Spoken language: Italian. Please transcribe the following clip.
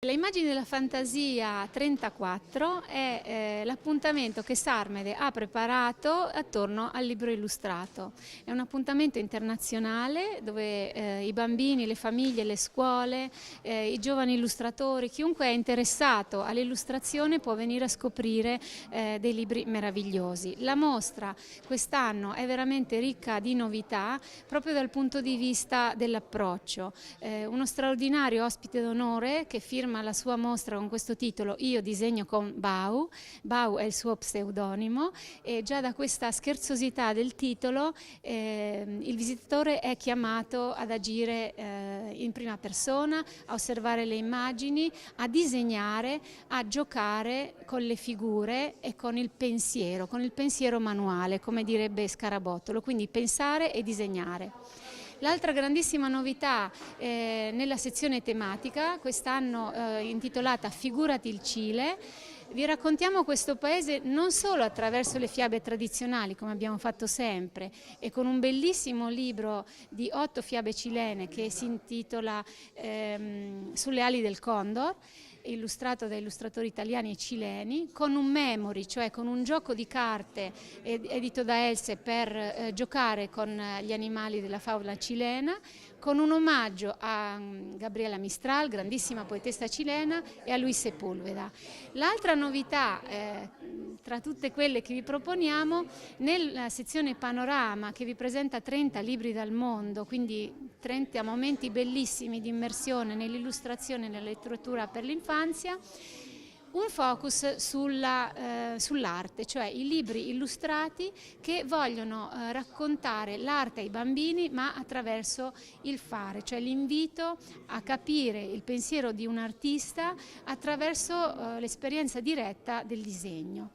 Le immagini della fantasia 34 è l'appuntamento che Sarmede ha preparato attorno al libro illustrato. È un appuntamento internazionale dove i bambini, le famiglie, le scuole, i giovani illustratori, chiunque è interessato all'illustrazione può venire a scoprire dei libri meravigliosi. La mostra quest'anno è veramente ricca di novità proprio dal punto di vista dell'approccio. Uno straordinario ospite d'onore che firma la sua mostra con questo titolo Io disegno con Bau. Bau è il suo pseudonimo e già da questa scherzosità del titolo il visitatore è chiamato ad agire in prima persona, a osservare le immagini, a disegnare, a giocare con le figure e con il pensiero manuale, come direbbe Scarabottolo, quindi pensare e disegnare. L'altra grandissima novità nella sezione tematica, quest'anno intitolata Figurati il Cile, vi raccontiamo questo paese non solo attraverso le fiabe tradizionali, come abbiamo fatto sempre, e con un bellissimo libro di 8 fiabe cilene che si intitola Sulle ali del Condor, illustrato da illustratori italiani e cileni, con un memory, cioè con un gioco di carte edito da Else per giocare con gli animali della fauna cilena, con un omaggio a Gabriela Mistral, grandissima poetessa cilena, e a Luis Sepúlveda. L'altra novità tra tutte quelle che vi proponiamo, nella sezione Panorama, che vi presenta 30 libri dal mondo, quindi 30 momenti bellissimi di immersione nell'illustrazione e nella letteratura per l'infanzia, un focus sull'arte, cioè i libri illustrati che vogliono raccontare l'arte ai bambini ma attraverso il fare, cioè l'invito a capire il pensiero di un artista attraverso l'esperienza diretta del disegno.